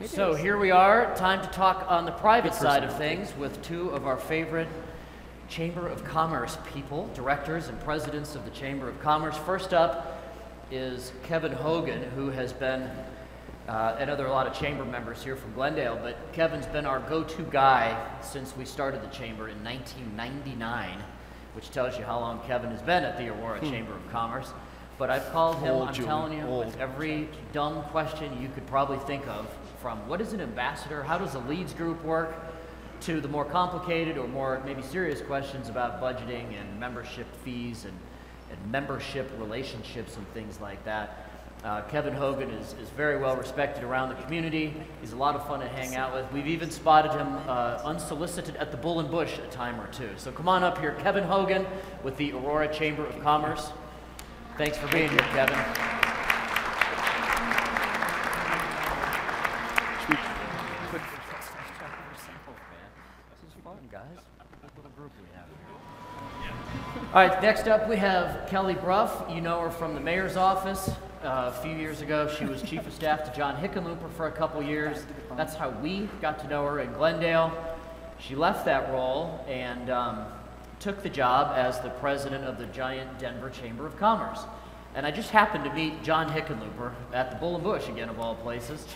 So here we are, time to talk on the private side of things with two of our favorite Chamber of Commerce people, directors and presidents of the Chamber of Commerce. First up is Kevin Hougen, who has been, and there are a lot of Chamber members here from Glendale, but Kevin's been our go-to guy since we started the Chamber in 1999, which tells you how long Kevin has been at the Aurora Chamber of Commerce. But I've called him, I'm telling you, with every dumb question you could probably think of, from what is an ambassador, how does a leads group work, to the more complicated or more maybe serious questions about budgeting and membership fees and membership relationships and things like that. Kevin Hougen is very well respected around the community. He's a lot of fun to hang out with. We've even spotted him unsolicited at the Bull and Bush a time or two. So come on up here, Kevin Hougen with the Aurora Chamber of Commerce. Thanks for being here, Kevin. All right, next up we have Kelly Brough. You know her from the mayor's office. A few years ago, she was chief of staff to John Hickenlooper for a couple years. That's how we got to know her in Glendale. She left that role and took the job as the president of the giant Denver Chamber of Commerce. And I just happened to meet John Hickenlooper at the Bull and Bush, again of all places.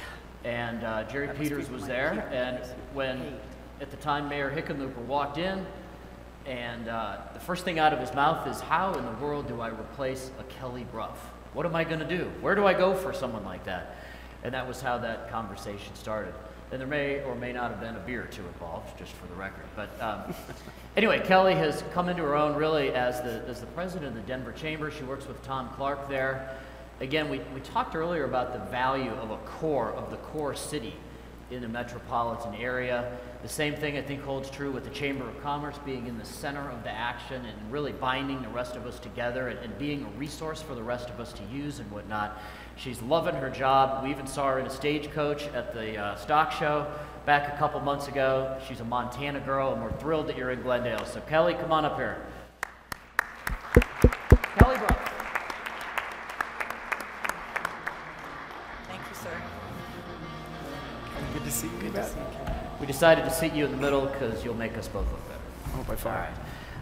And Jerry Peters was there. And when, at the time, Mayor Hickenlooper walked in, and the first thing out of his mouth is, how in the world do I replace a Kelly Brough? What am I going to do? Where do I go for someone like that? And that was how that conversation started. And there may or may not have been a beer or two involved, just for the record. But anyway, Kelly has come into her own really as the president of the Denver Chamber. She works with Tom Clark there. Again, we talked earlier about the value of the core city in a metropolitan area. The same thing I think holds true with the Chamber of Commerce being in the center of the action and really binding the rest of us together and being a resource for the rest of us to use and whatnot. She's loving her job. We even saw her in a stagecoach at the stock show back a couple months ago. She's a Montana girl, and we're thrilled that you're in Glendale. So Kelly, come on up here. Kelly Brough. Thank you, sir. Good to see you. Good to see you. We decided to seat you in the middle because you'll make us both look better. Oh, by far.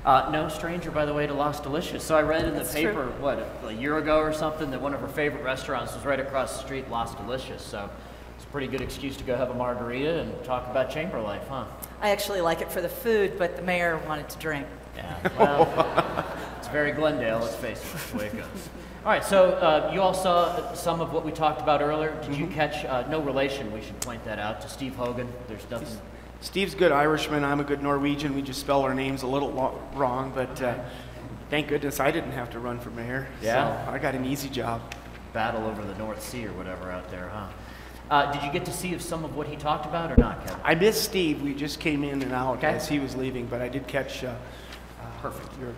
All right. No stranger, by the way, to Las Delicious. So I read in the paper, what, a year ago or something, that one of her favorite restaurants was right across the street, Las Delicious. So it's a pretty good excuse to go have a margarita and talk about chamber life, huh? I actually like it for the food, but the mayor wanted to drink. Yeah, well, it's very Glendale, let's face it, that's the way it goes. All right, so you all saw some of what we talked about earlier. Did you catch, no relation, we should point that out, to Steve Hougen? There's nothing. Steve's a good Irishman. I'm a good Norwegian. We just spell our names a little wrong, but thank goodness I didn't have to run for mayor. Yeah. So I got an easy job. Battle over the North Sea or whatever out there, huh? Did you get to see some of what he talked about or not, Kevin? I missed Steve. We just came in and out as he was leaving, but I did catch your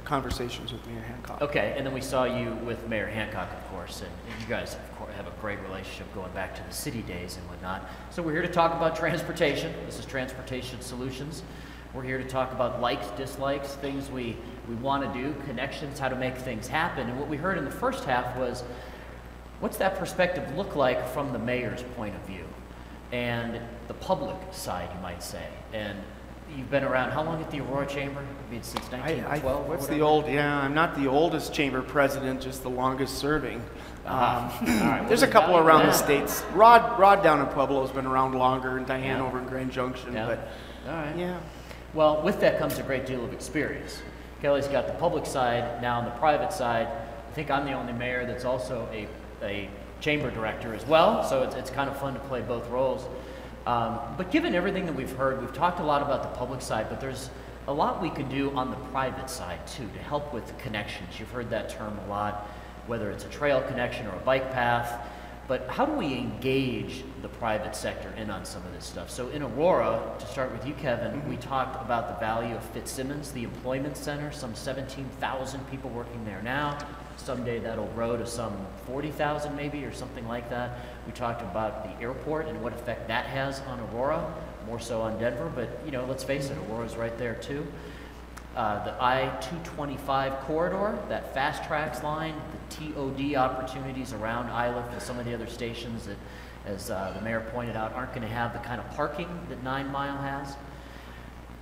conversations with Mayor Hancock. Okay, and then we saw you with Mayor Hancock, of course, and you guys, of course, have a great relationship going back to the city days and whatnot. So we're here to talk about transportation. This is Transportation Solutions. We're here to talk about likes, dislikes, things we want to do, connections, how to make things happen. And what we heard in the first half was, what's that perspective look like from the mayor's point of view? And the public side, you might say. And you've been around, how long at the Aurora Chamber? I mean, since 1912? What's the old, I'm not the oldest chamber president, just the longest serving. All right, there's a couple around the states. Rod down in Pueblo's been around longer, and Diane over in Grand Junction, but all right. Yeah. Well, with that comes a great deal of experience. Kelly's got the public side, now on the private side. I think I'm the only mayor that's also a chamber director as well, so it's kind of fun to play both roles. But given everything that we've heard, we've talked a lot about the public side, but there's a lot we can do on the private side too to help with connections. You've heard that term a lot, whether it's a trail connection or a bike path. But how do we engage the private sector in on some of this stuff? So in Aurora, to start with you, Kevin, we talked about the value of Fitzsimmons, the employment center, some 17,000 people working there now. Someday that'll grow to some 40,000 maybe or something like that. We talked about the airport and what effect that has on Aurora, more so on Denver, but you know, let's face it, Aurora's right there too. The I-225 corridor, that fast tracks line, the TOD opportunities around Iliff and some of the other stations that as the mayor pointed out, aren't going to have the kind of parking that 9 Mile has.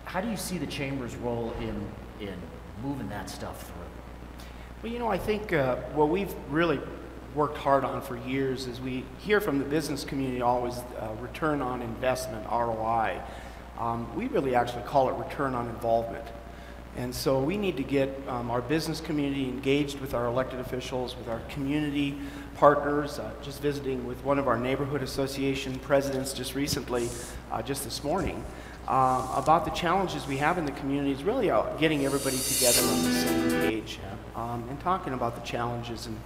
How do you see the chamber's role in moving that stuff through? Well, you know, I think what we've really worked hard on for years is we hear from the business community always return on investment, ROI. We really actually call it return on involvement. And so we need to get our business community engaged with our elected officials, with our community partners, just visiting with one of our neighborhood association presidents just recently, just this morning, about the challenges we have in the community is really getting everybody together on the same page and talking about the challenges and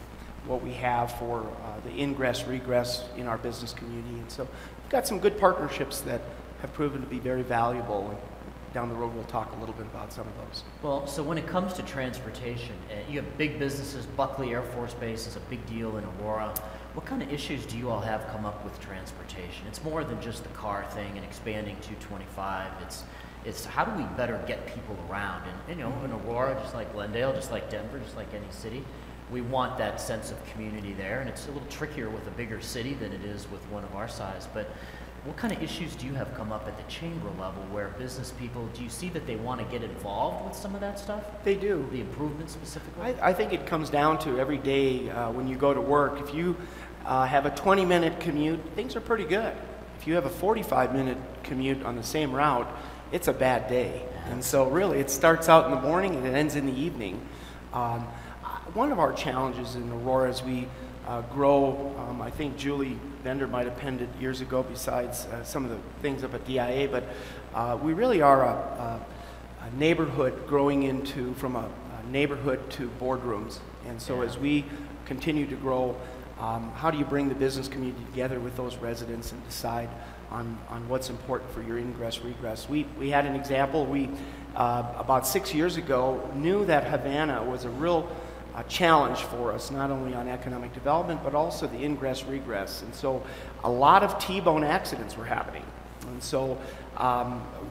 what we have for the ingress, regress in our business community. And so we've got some good partnerships that have proven to be very valuable. And down the road, we'll talk a little bit about some of those. Well, so when it comes to transportation, you have big businesses. Buckley Air Force Base is a big deal in Aurora. What kind of issues do you all have come up with transportation? It's more than just the car thing and expanding 225. It's how do we better get people around? And you know, in Aurora, just like Glendale, just like Denver, just like any city, we want that sense of community there, and it's a little trickier with a bigger city than it is with one of our size. But what kind of issues do you have come up at the chamber level where business people, do you see that they want to get involved with some of that stuff? They do. The improvements specifically? I think it comes down to every day when you go to work. If you have a 20-minute commute, things are pretty good. If you have a 45-minute commute on the same route, it's a bad day. And so really it starts out in the morning and it ends in the evening. One of our challenges in Aurora as we grow, I think Julie Bender might have penned it years ago besides some of the things up at DIA, but we really are a neighborhood growing into from a neighborhood to boardrooms. And so as we continue to grow, how do you bring the business community together with those residents and decide on what's important for your ingress, regress? We had an example. We, about 6 years ago, knew that Havana was a real challenge for us, not only on economic development, but also the ingress, regress. And so a lot of T-bone accidents were happening. And so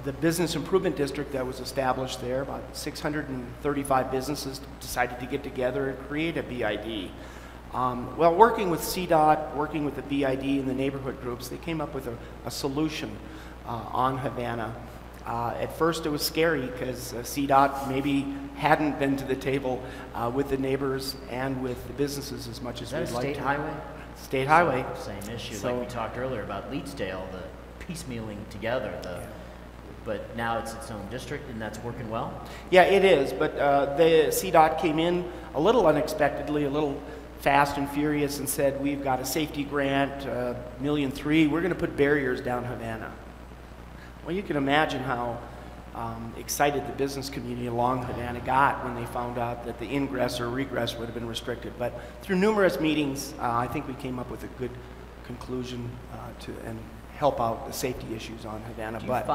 the business improvement district that was established there, about 635 businesses decided to get together and create a BID. Well, working with CDOT, working with the BID and the neighborhood groups, they came up with a solution on Havana. At first it was scary because CDOT maybe hadn't been to the table with the neighbors and with the businesses as much as we'd like to. Is that a state highway? State highway. Same issue, So, like we talked earlier about Leedsdale, the piecemealing together, but now it's its own district and that's working well? Yeah, it is, but the CDOT came in a little unexpectedly, a little fast and furious and said, we've got a safety grant, $1.3 million, we're going to put barriers down Havana. Well, you can imagine how excited the business community along Havana got when they found out that the ingress or regress would have been restricted. But through numerous meetings, I think we came up with a good conclusion and help out the safety issues on Havana, but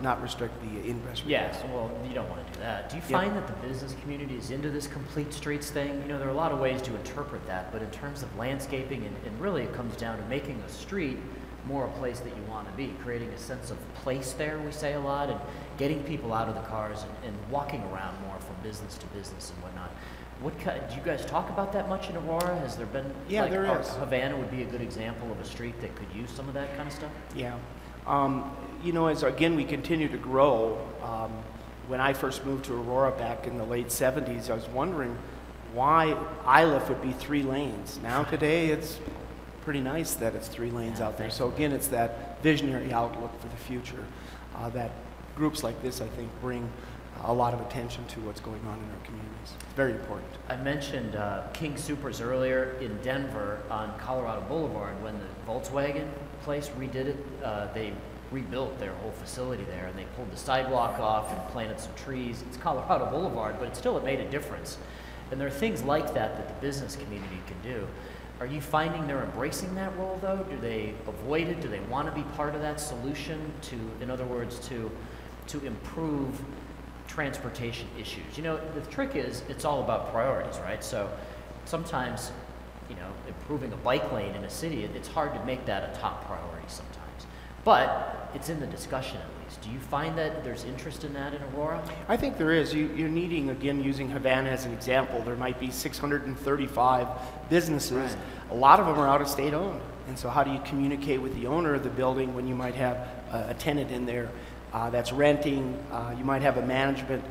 not restrict the ingress. Yes, well, you don't want to do that. Do you find that the business community is into this complete streets thing? You know, there are a lot of ways to interpret that, but in terms of landscaping, and really it comes down to making a street more a place that you want to be, creating a sense of place there, we say a lot, and getting people out of the cars and walking around more from business to business and whatnot. Do you guys talk about that much in Aurora? Has there been? Yeah, there is. Havana would be a good example of a street that could use some of that kind of stuff? Yeah. You know, as again we continue to grow, when I first moved to Aurora back in the late 70s, I was wondering why ILIF would be 3 lanes. Now today it's pretty nice that it's 3 lanes out there. So again, it's that visionary outlook for the future that groups like this, I think, bring a lot of attention to what's going on in our communities. It's very important. I mentioned King Supers earlier in Denver on Colorado Boulevard. When the Volkswagen place redid it, they rebuilt their whole facility there, and they pulled the sidewalk off and planted some trees. It's Colorado Boulevard, but it made a difference. And there are things like that that the business community can do. Are you finding they're embracing that role, though? Do they avoid it? Do they want to be part of that solution to, in other words, to improve transportation issues? You know, the trick is it's all about priorities, right? So sometimes, you know, improving a bike lane in a city, it's hard to make that a top priority sometimes. But it's in the discussion at least. Do you find that there's interest in that in Aurora? I think there is. You're needing, again, using Havana as an example, there might be 635 businesses. Right. A lot of them are out of state owned. And so how do you communicate with the owner of the building when you might have a tenant in there that's renting? You might have a management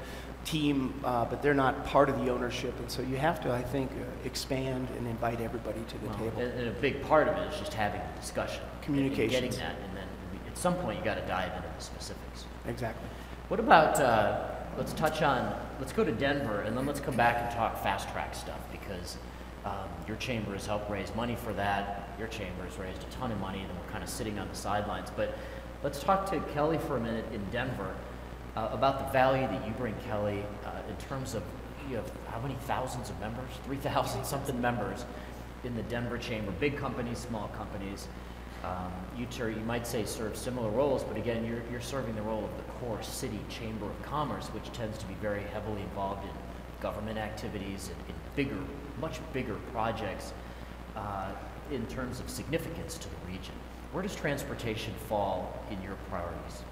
team, but they're not part of the ownership. And so you have to, I think, expand and invite everybody to the table. And a big part of it is just having the discussion. Communications. And getting that, and then at some point you got to dive into the specifics. Exactly. What about, let's go to Denver, and then let's come back and talk fast track stuff, because your chamber has helped raise money for that. Your chamber has raised a ton of money, and we're kind of sitting on the sidelines. But let's talk to Kelly for a minute in Denver about the value that you bring, Kelly, in terms of, you have how many thousands of members? 3,000 something members in the Denver chamber, big companies, small companies. You might say serve similar roles, but again, you're serving the role of the core city chamber of commerce, which tends to be very heavily involved in government activities and in bigger, much bigger projects in terms of significance to the region. Where does transportation fall in your priorities?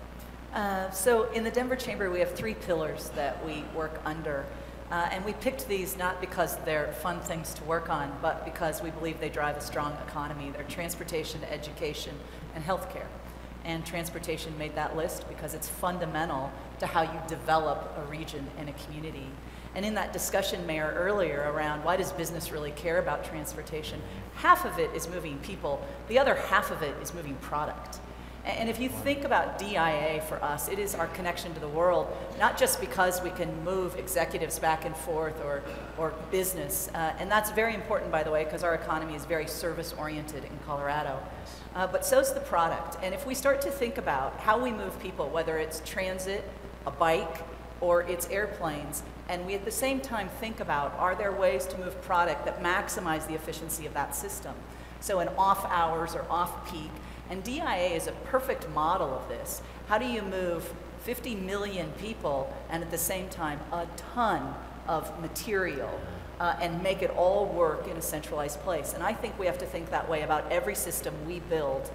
So in the Denver Chamber, we have 3 pillars that we work under. And we picked these not because they're fun things to work on, but because we believe they drive a strong economy. They're transportation, education, and healthcare. And transportation made that list because it's fundamental to how you develop a region and a community. And in that discussion, Mayor, earlier around why does business really care about transportation, half of it is moving people, the other half of it is moving product. And if you think about DIA for us, it is our connection to the world, not just because we can move executives back and forth or business. And that's very important, by the way, because our economy is very service-oriented in Colorado. But so's the product. And if we start to think about how we move people, whether it's transit, a bike, or it's airplanes, and we at the same time think about, are there ways to move product that maximize the efficiency of that system? So in off hours or off peak. And DIA is a perfect model of this. How do you move 50 million people and at the same time a ton of material and make it all work in a centralized place? And I think we have to think that way about every system we build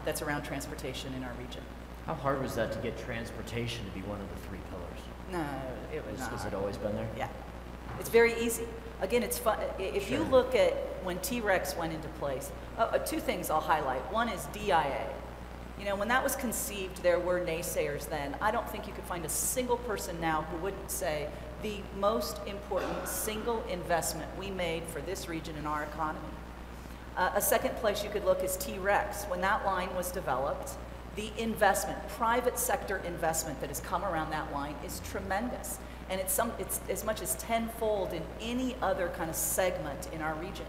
that's around transportation in our region. How hard was that to get transportation to be one of the 3 pillars? No, it was not. Has it always been there? Yeah. It's very easy. Again, it's fun. If you look at when T-Rex went into place, 2 things I'll highlight. One is DIA. You know, when that was conceived, there were naysayers then. I don't think you could find a single person now who wouldn't say the most important single investment we made for this region in our economy. A second place you could look is T-Rex. When that line was developed, the investment, private sector investment that has come around that line is tremendous. And it's as much as tenfold in any other kind of segment in our region.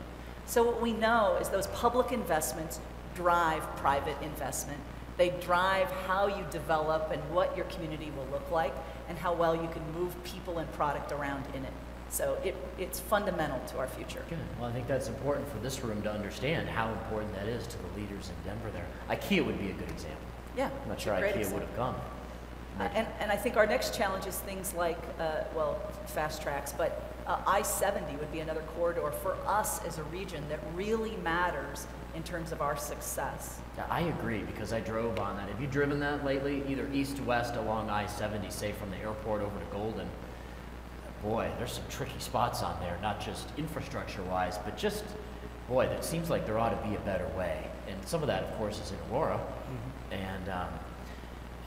So what we know is those public investments drive private investment. They drive how you develop and what your community will look like and how well you can move people and product around in it. So it's fundamental to our future. Good. Well, I think that's important for this room to understand how important that is to the leaders in Denver there. IKEA would be a good example. Yeah. I'm not sure IKEA would have come. And I think our next challenge is things like, well, fast tracks, but I-70 would be another corridor for us as a region that really matters in terms of our success. Yeah, I agree, because I drove on that. Have you driven that lately, either east to west along I-70, say from the airport over to Golden? Boy, there's some tricky spots on there, not just infrastructure-wise, but just, boy, it seems like there ought to be a better way. And some of that, of course, is in Aurora. And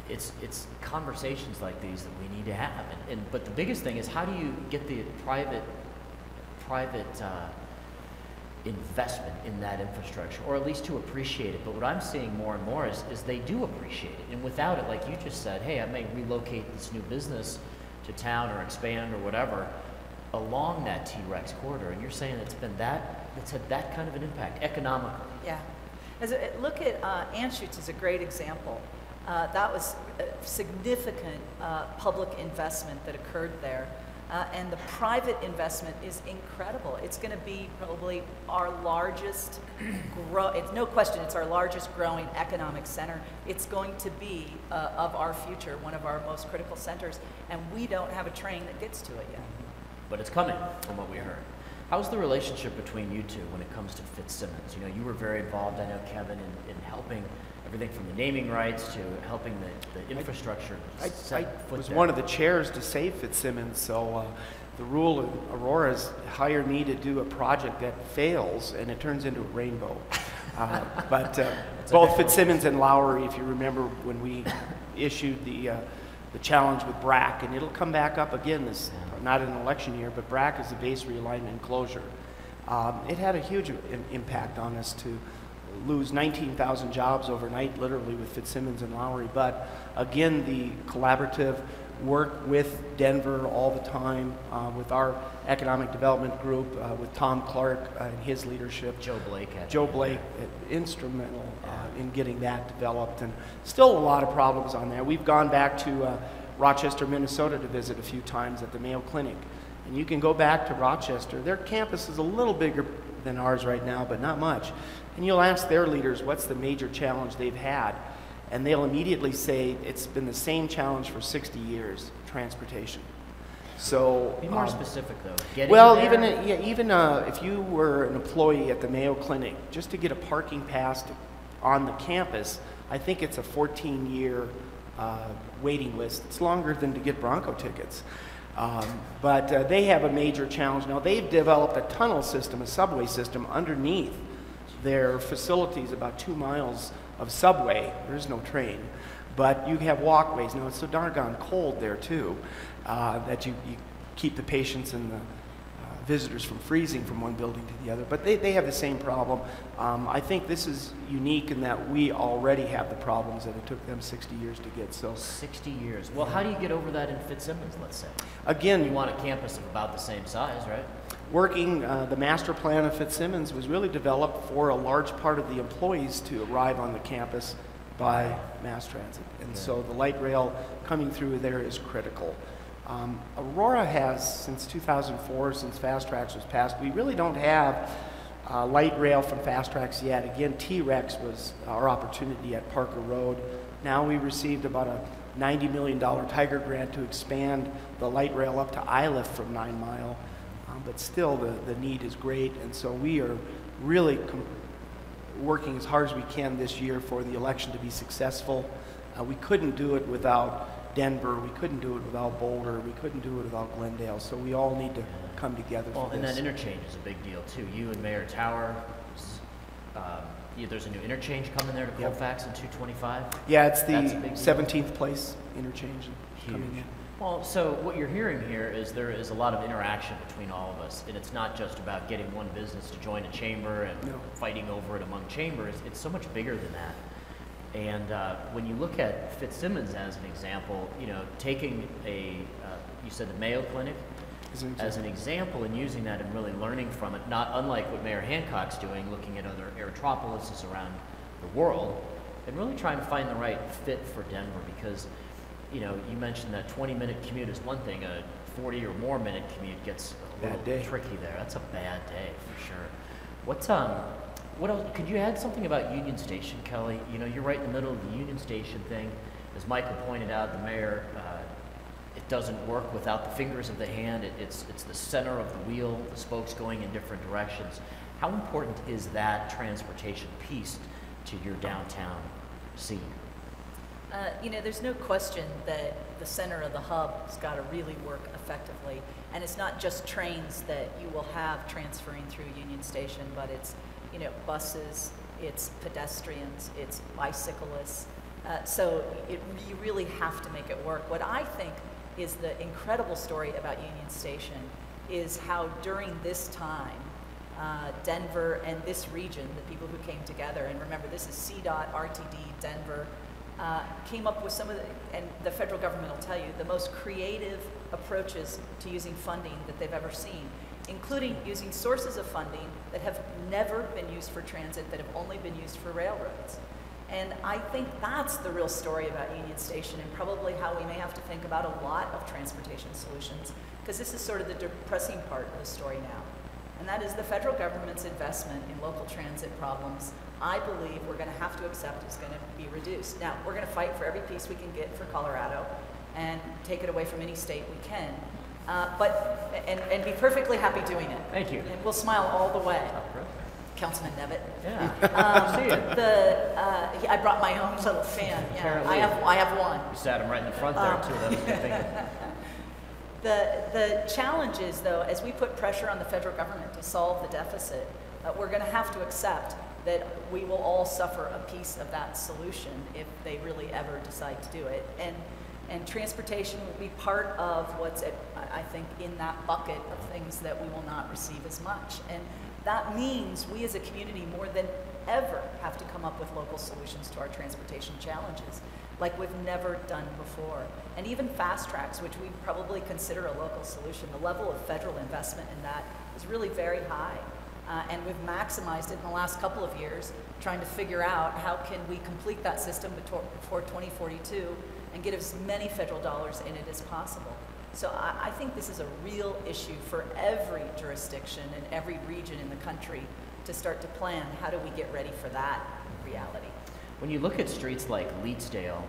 it's conversations like these that we need to have. But the biggest thing is, how do you get the private investment in that infrastructure, or at least to appreciate it? But what I'm seeing more and more is they do appreciate it. And without it, like you just said, hey, I may relocate this new business to town or expand or whatever along that T-Rex corridor. And you're saying it's had that kind of an impact economically. Yeah. Look at Anschutz is a great example. That was a significant public investment that occurred there. And the private investment is incredible. It's going to be probably our largest, it's no question, it's our largest growing economic center. It's going to be, of our future, one of our most critical centers. And we don't have a train that gets to it yet. But it's coming, from what we heard. How's the relationship between you two when it comes to Fitzsimmons? You know, you were very involved, I know, Kevin, in helping everything from the naming rights to helping the infrastructure. I was one of the chairs to save Fitzsimmons, so the rule in Aurora is hire me to do a project that fails and it turns into a rainbow. But both Fitzsimmons and Lowry, if you remember when we issued the challenge with Brough, and it'll come back up again this, not an election year, but Brough is the base realignment and closure. It had a huge impact on us to lose 19,000 jobs overnight, literally, with Fitzsimmons and Lowry. But again, the collaborative work with Denver all the time, with our economic development group, with Tom Clark and his leadership. Joe Blake. Instrumental in getting that developed, and still a lot of problems on there. We've gone back to Rochester, Minnesota to visit a few times at the Mayo Clinic. And you can go back to Rochester. Their campus is a little bigger than ours right now, but not much. And you'll ask their leaders what's the major challenge they've had, and they'll immediately say it's been the same challenge for 60 years, transportation. So be more specific though. Well, even if you were an employee at the Mayo Clinic, just to get a parking pass on the campus, I think it's a 14-year waiting list. It's longer than to get Bronco tickets. But they have a major challenge now. They've developed a tunnel system, a subway system underneath their facilities, about 2 miles of subway. There's no train, but you have walkways. Now it's so darn cold there too, that you keep the patients and the visitors from freezing from one building to the other. But they have the same problem. I think this is unique in that we already have the problems that it took them 60 years to get. So 60 years. Well, how do you get over that in Fitzsimmons, let's say? Again, you want a campus of about the same size, right? Working, the master plan of Fitzsimmons was really developed for a large part of the employees to arrive on the campus by mass transit. And so the light rail coming through there is critical. Aurora has, since 2004, since Fast Tracks was passed, we really don't have light rail from Fast Tracks yet. Again, T-Rex was our opportunity at Parker Road. Now we received about a $90 million Tiger grant to expand the light rail up to Iliff from 9 Mile. But still, the need is great, and so we are really working as hard as we can this year for the election to be successful. We couldn't do it without Denver, we couldn't do it without Boulder, we couldn't do it without Glendale, so we all need to come together for this. And that interchange is a big deal too. You and Mayor Tower, there's a new interchange coming there to Colfax in 225? Yeah, it's the 17th place interchange coming in. Well, so what you're hearing here is there is a lot of interaction between all of us, and it's not just about getting one business to join a chamber and fighting over it among chambers. It's so much bigger than that. And when you look at Fitzsimmons as an example, taking you said the Mayo Clinic as an example and using that and really learning from it, not unlike what Mayor Hancock's doing, looking at other aerotropolises around the world, and really trying to find the right fit for Denver, because you mentioned that 20-minute commute is one thing. A 40 or more minute commute gets a little tricky there. That's a bad day for sure. What else? Could you add something about Union Station, Kelly? You're right in the middle of the Union Station thing. As Michael pointed out, the mayor, it doesn't work without the fingers of the hand. It's the center of the wheel, the spokes going in different directions. How important is that transportation piece to your downtown scene? There's no question that the center of the hub has got to really work effectively. And it's not just trains that you will have transferring through Union Station, but it's, buses, it's pedestrians, it's bicyclists. So you really have to make it work. What I think is the incredible story about Union Station is how during this time, Denver and this region, the people who came together, and remember this is CDOT, RTD, Denver, came up with some of and the federal government will tell you, the most creative approaches to using funding that they've ever seen, including using sources of funding that have never been used for transit, that have only been used for railroads. And I think that's the real story about Union Station, and probably how we may have to think about a lot of transportation solutions, because this is sort of the depressing part of the story now. And that is the federal government's investment in local transit problems, I believe we're going to have to accept is going to be reduced. Now, we're going to fight for every piece we can get for Colorado and take it away from any state we can, and be perfectly happy doing it. Thank you. And we'll smile all the way. Councilman Nevitt. Yeah. See it. I brought my own little fan. Yeah, I have one. You sat him right in the front there too. That was a good thing. The challenge is, though, as we put pressure on the federal government to solve the deficit, we're going to have to accept that we will all suffer a piece of that solution if they really ever decide to do it. And transportation will be part of what's, I think, in that bucket of things that we will not receive as much. And that means we as a community more than ever have to come up with local solutions to our transportation challenges, like we've never done before. And even fast tracks, which we probably consider a local solution, the level of federal investment in that is really very high. And we've maximized it in the last couple of years, trying to figure out how can we complete that system before 2042 and get as many federal dollars in it as possible. So I think this is a real issue for every jurisdiction and every region in the country to start to plan, how do we get ready for that reality? When you look at streets like Leetsdale,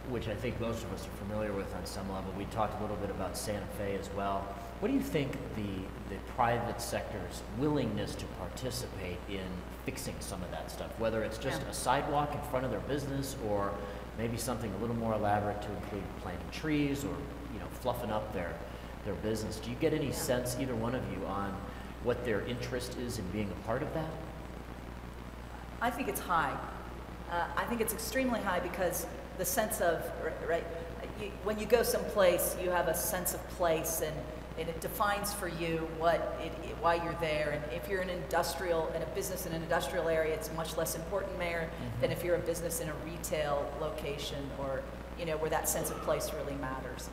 which I think most of us are familiar with on some level, we talked a little bit about Santa Fe as well. What do you think the private sector's willingness to participate in fixing some of that stuff, whether it's just a sidewalk in front of their business or maybe something a little more elaborate to include planting trees or fluffing up their business? Do you get any sense, either one of you, on what their interest is in being a part of that? I think it's high. I think it's extremely high because the sense of, when you go someplace, you have a sense of place and it defines for you why you're there. And if you're in a business in an industrial area, it's much less important there than if you're a business in a retail location or where that sense of place really matters.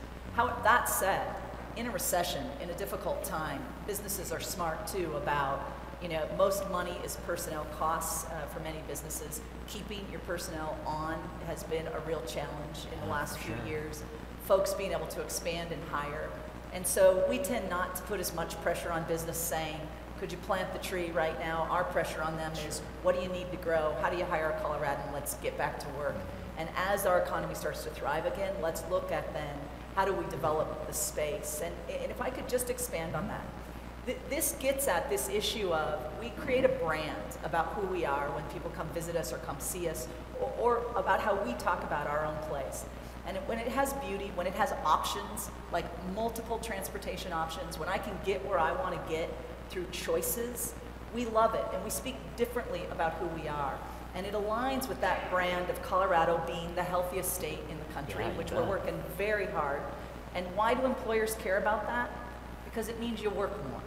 That said, in a recession, in a difficult time, businesses are smart too about, most money is personnel costs for many businesses. Keeping your personnel on has been a real challenge in the last few years. Folks being able to expand and hire. And so we tend not to put as much pressure on business saying, could you plant the tree right now? Our pressure on them is, what do you need to grow? How do you hire a Coloradan? Let's get back to work. And as our economy starts to thrive again, let's look at then, how do we develop the space? And if I could just expand on that. This gets at this issue of, we create a brand about who we are when people come visit us or come see us, or about how we talk about our own place. And when it has beauty, when it has options, like multiple transportation options, when I can get where I want to get through choices, we love it. And we speak differently about who we are. And it aligns with that brand of Colorado being the healthiest state in the country, which we're working very hard. And why do employers care about that? Because it means you work more.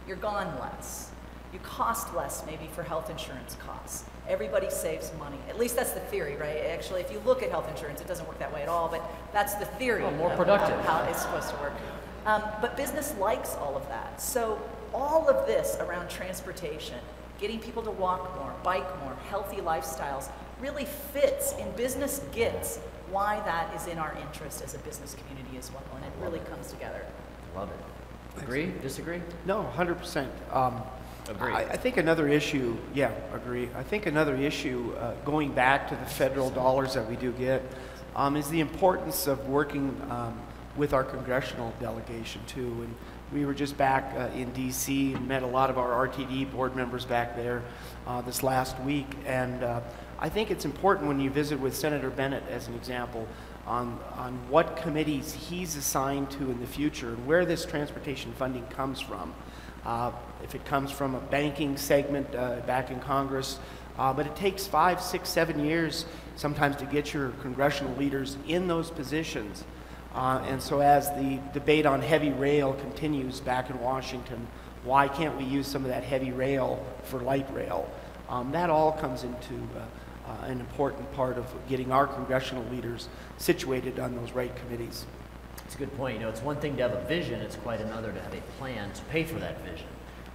You're gone less. You cost less maybe for health insurance costs. Everybody saves money. At least that's the theory, right? Actually, if you look at health insurance, it doesn't work that way at all, but that's the theory more productive. of how it's supposed to work. But business likes all of that. So all of this around transportation, getting people to walk more, bike more, healthy lifestyles, really fits, and business gets why that is in our interest as a business community as well, and it really comes together. Love it. Agree? Disagree? No, 100%. Agree. I think another issue, agree. I think another issue, going back to the federal dollars that we do get, is the importance of working with our congressional delegation too. And we were just back in DC and met a lot of our RTD board members back there this last week. And I think it's important when you visit with Senator Bennett, as an example, on what committees he's assigned to in the future and where this transportation funding comes from. If it comes from a banking segment back in Congress, but it takes 5, 6, 7 years sometimes to get your congressional leaders in those positions. And so as the debate on heavy rail continues back in Washington, why can't we use some of that heavy rail for light rail? That all comes into an important part of getting our congressional leaders situated on those right committees. It's a good point. It's one thing to have a vision, it's quite another to have a plan to pay for that vision.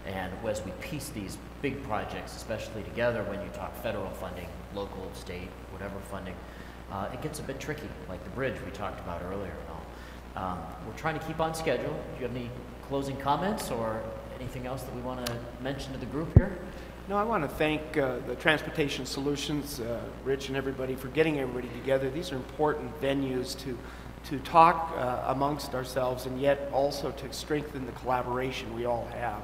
And as we piece these big projects, especially together, when you talk federal funding, local, state, whatever funding, it gets a bit tricky, like the bridge we talked about earlier. We're trying to keep on schedule. Do you have any closing comments or anything else that we want to mention to the group here? No, I want to thank the Transportation Solutions, Rich and everybody, for getting everybody together. These are important venues to talk amongst ourselves and yet also to strengthen the collaboration we all have.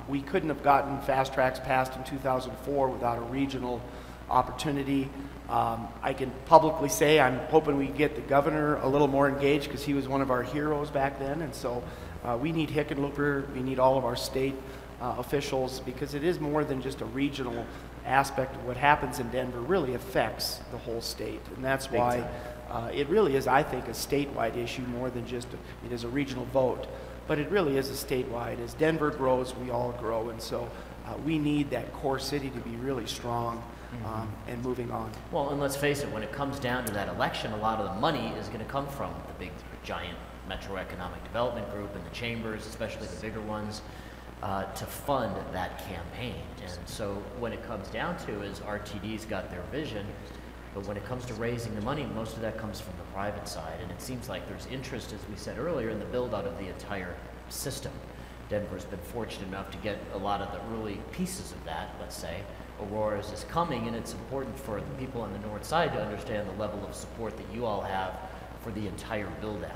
We couldn't have gotten fast tracks passed in 2004 without a regional opportunity. I can publicly say I'm hoping we get the governor a little more engaged because he was one of our heroes back then, and so we need Hickenlooper, we need all of our state officials, because it is more than just a regional aspect of what happens in Denver. Really affects the whole state, and that's why it really is, I think, a statewide issue more than just it is a regional vote, but it really is a statewide. As Denver grows, we all grow, and so we need that core city to be really strong and moving on. Well, and let's face it, when it comes down to that election, a lot of the money is going to come from the big, giant Metro Economic Development Group and the chambers, especially the bigger ones, to fund that campaign. And so when it comes down to is RTD's got their vision, but when it comes to raising the money, most of that comes from the private side. And it seems like there's interest, as we said earlier, in the build-out of the entire system. Denver's been fortunate enough to get a lot of the early pieces of that, let's say. Aurora's is coming, and it's important for the people on the north side to understand the level of support that you all have for the entire build-out.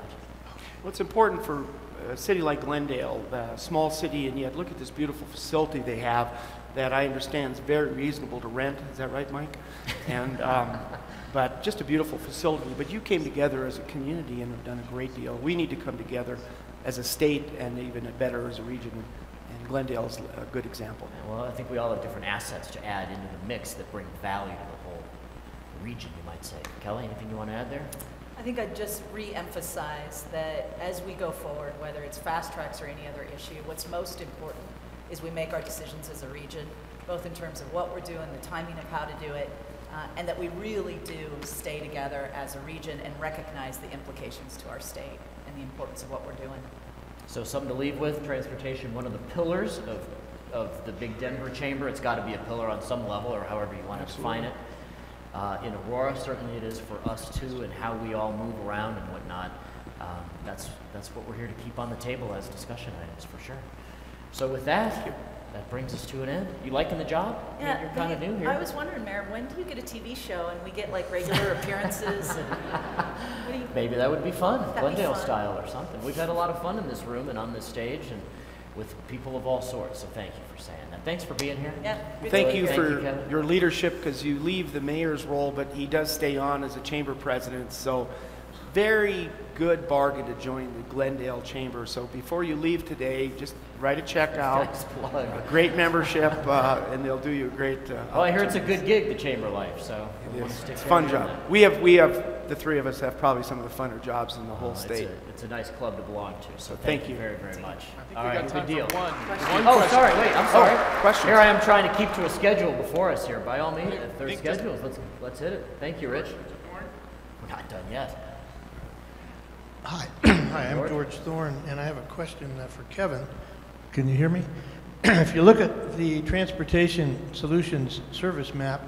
What's important for a city like Glendale, a small city, and yet look at this beautiful facility they have that I understand is very reasonable to rent. Is that right, Mike? And but just a beautiful facility. But you came together as a community and have done a great deal. We need to come together as a state and even better as a region. And Glendale's a good example. Well, I think we all have different assets to add into the mix that bring value to the whole region, you might say. Kelly, anything you want to add there? I think I'd just re-emphasize that as we go forward, whether it's fast tracks or any other issue, what's most important is we make our decisions as a region, both in terms of what we're doing, the timing of how to do it, and that we really do stay together as a region and recognize the implications to our state and the importance of what we're doing. So something to leave with, transportation, one of the pillars of the big Denver chamber. It's got to be a pillar on some level, or however you want to define it. In Aurora, certainly it is for us too, and how we all move around and whatnot. That's what we're here to keep on the table as discussion items, for sure. So with that, that brings us to an end. You liking the job? Yeah, You're kind of new here. I was wondering, Mayor, when do you get a TV show and we get like regular appearances? And what do you, Maybe that would be fun, That'd be Glendale fun. style or something. We've had a lot of fun in this room and on this stage and with people of all sorts, so thank you for saying that. Thanks for being here. yeah, good Thank to you be here. for Kevin. your leadership, because you leave the mayor's role, but he does stay on as a chamber president. So very good bargain to join the Glendale Chamber. So before you leave today, just write a check out. Nice plug. A great membership, and they'll do you a great. Well, I hear it's a good gig, the chamber life, so It we'll is. stick It's a there fun doing job. that. We have the three of us have probably some of the funner jobs in the whole state. It's a nice club to belong to, so Thank thank you. you very, very much. I All think we right, got time good deal. for one. Oh, question. sorry, wait, I'm sorry. questions. Here I am trying to keep to a schedule before us here. By all means, if there's think just- schedules, let's hit it. Thank you, Rich. We're not done yet. Hi, hi, I'm George Thorne, and I have a question for Kevin. Can you hear me? If you look at the Transportation Solutions Service map,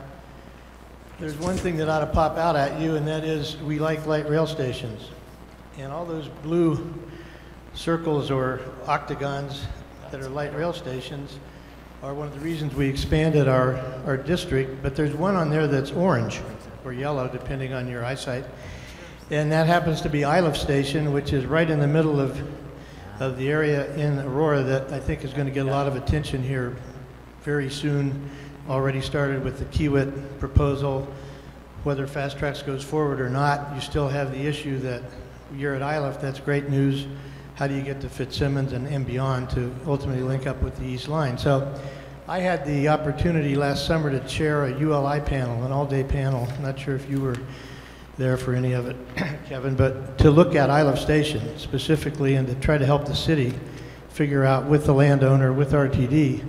there's one thing that ought to pop out at you, and that is we like light rail stations. And all those blue circles or octagons that are light rail stations are one of the reasons we expanded our district, but there's one on there that's orange or yellow, depending on your eyesight. And that happens to be Iliff Station, which is right in the middle of the area in Aurora that I think is going to get a lot of attention here very soon. Already started with the Kiewit proposal. Whether Fast Tracks goes forward or not, you still have the issue that you're at Iliff. That's great news. How do you get to Fitzsimmons and beyond to ultimately link up with the East Line? So I had the opportunity last summer to chair a ULI panel, an all-day panel. I'm not sure if you were there for any of it, Kevin, but to look at Iliff Station specifically and to try to help the city figure out with the landowner, with RTD,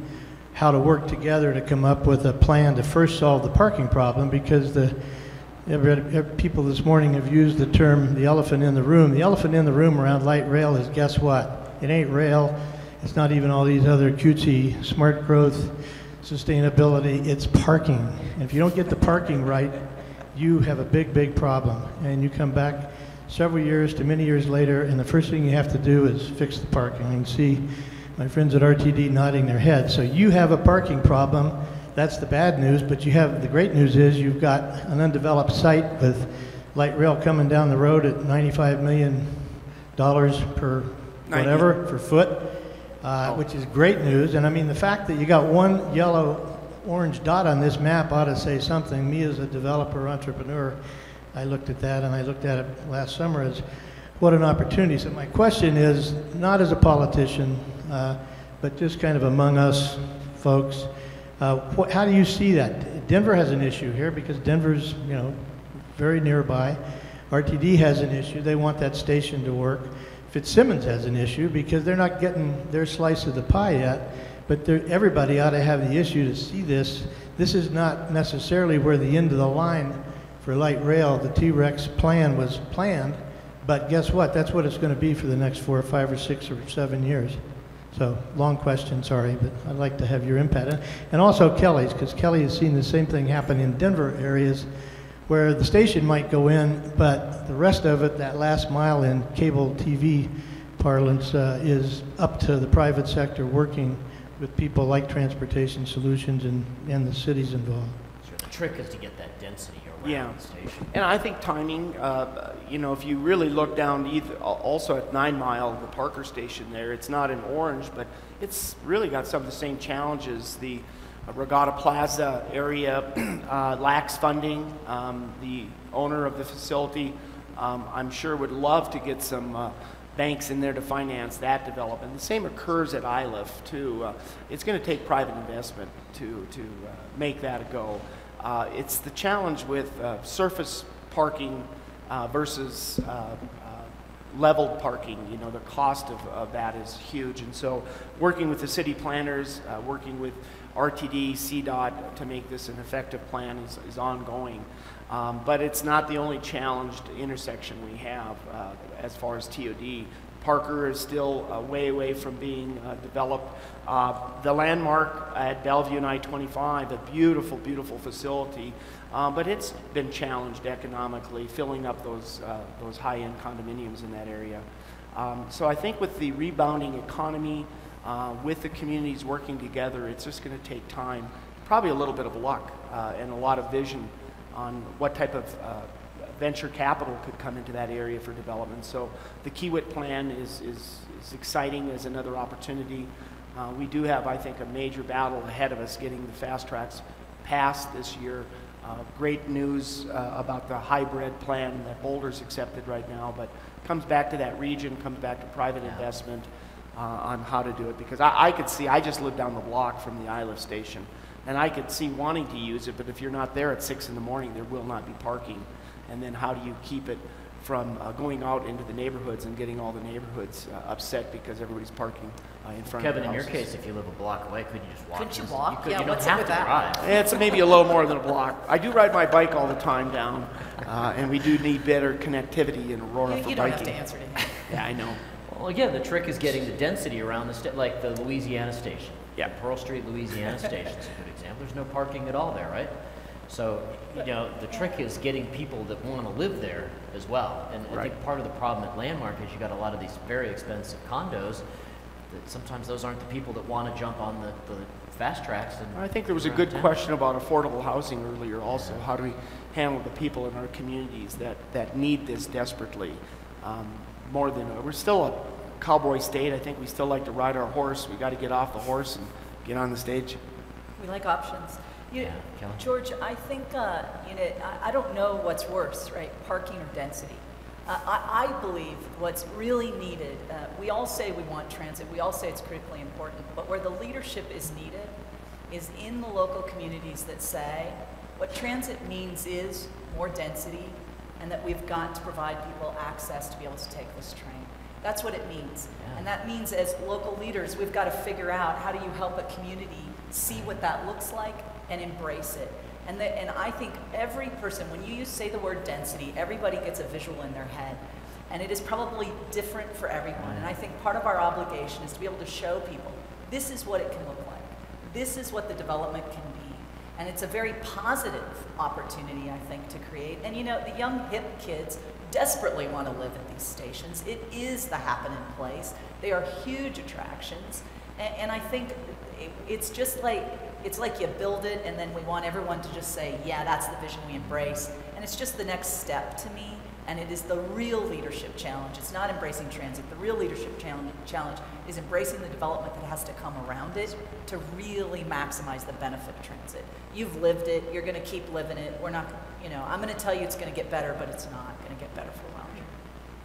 how to work together to come up with a plan to first solve the parking problem, because people this morning have used the term the elephant in the room. The elephant in the room around light rail is, guess what? It ain't rail. It's not even all these other cutesy smart growth, sustainability. It's parking. And if you don't get the parking right, you have a big, big problem. And you come back several years to many years later, and the first thing you have to do is fix the parking. I can see my friends at RTD nodding their heads. So you have a parking problem. That's the bad news, but the great news is you've got an undeveloped site with light rail coming down the road at $95 million per whatever, per foot, which is great news. And I mean, the fact that you got one yellow orange dot on this map ought to say something. Me as a developer, entrepreneur, I looked at that, and I looked at it last summer as what an opportunity. So my question is, not as a politician, but just kind of among us folks, how do you see that? Denver has an issue here because Denver's, very nearby. RTD has an issue. They want that station to work. Fitzsimmons has an issue because they're not getting their slice of the pie yet, but everybody ought to have the issue to see this. This is not necessarily where the end of the line for light rail, the T-Rex plan was planned, but guess what? That's what it's going to be for the next 4 or 5 or 6 or 7 years. So, long question, sorry, but I'd like to have your input. And also Kelly's, because Kelly has seen the same thing happen in Denver areas where the station might go in, but the rest of it, that last mile in cable TV parlance, is up to the private sector working with people like Transportation Solutions and the cities involved. Sure. The trick is to get that density around the station. And I think timing, if you really look down also at 9 Mile, the Parker station there, it's not in orange, but it's really got some of the same challenges. The Regatta Plaza area lacks funding. The owner of the facility, I'm sure, would love to get some banks in there to finance that development. The same occurs at ILIF too. It's going to take private investment to make that a go. It's the challenge with surface parking versus leveled parking. The cost of that is huge. And so working with the city planners, working with RTD, CDOT to make this an effective plan is ongoing. But it's not the only challenged intersection we have as far as TOD. Parker is still way away from being developed. The landmark at Bellevue and I-25, a beautiful, beautiful facility, but it's been challenged economically, filling up those high-end condominiums in that area. So I think with the rebounding economy, with the communities working together, it's just going to take time, probably a little bit of luck, and a lot of vision on what type of venture capital could come into that area for development. So the Kiewit plan is exciting as another opportunity. We do have, I think, a major battle ahead of us getting the fast tracks passed this year. Great news about the hybrid plan that Boulder's accepted right now, but comes back to that region, comes back to private investment on how to do it. Because I could see, I just live down the block from the ILIF station, and I could see wanting to use it, but if you're not there at 6 in the morning, there will not be parking. And then how do you keep it from going out into the neighborhoods and getting all the neighborhoods upset because everybody's parking in front Kevin, of the in your case, if you live a block away, couldn't you just walk? Couldn't you walk? You don't what's have up with to that? drive. It's maybe a little more than a block. I do ride my bike all the time down, and we do need better connectivity in Aurora for You don't biking. have to answer to me. Yeah, I know. Well, again, the trick is getting the density around like the Louisiana station. Yeah. The Pearl Street, Louisiana station is a good example. There's no parking at all there, right? So, the trick is getting people that want to live there as well. And I think part of the problem at Landmark is you got a lot of these very expensive condos that sometimes those aren't the people that want to jump on the fast tracks. And I think there was a good question about affordable housing earlier also. How do we handle the people in our communities that need this desperately? More than, we're still a cowboy state. I think we still like to ride our horse. We got to get off the horse and get on the stage. We like options. Kelly? George, I think, I don't know what's worse, right? Parking or density. I believe what's really needed, we all say we want transit, we all say it's critically important, but where the leadership is needed is in the local communities that say what transit means is more density and that we've got to provide people access to be able to take this train. That's what it means. Yeah. And that means as local leaders, we've got to figure out how do you help a community see what that looks like and embrace it. And I think every person, when you say the word density, everybody gets a visual in their head. And it is probably different for everyone. And I think part of our obligation is to be able to show people, this is what it can look like. This is what the development can be. And it's a very positive opportunity, I think, to create. And the young, hip kids desperately want to live at these stations. It is the happening place. They are huge attractions. And I think it's just like, it's like you build it and then we want everyone to just say, yeah, that's the vision we embrace. And it's just the next step to me. And it is the real leadership challenge. It's not embracing transit. The real leadership challenge is embracing the development that has to come around it to really maximize the benefit of transit. You've lived it. You're going to keep living it. We're not, I'm going to tell you it's going to get better, but it's not going to get better for a while.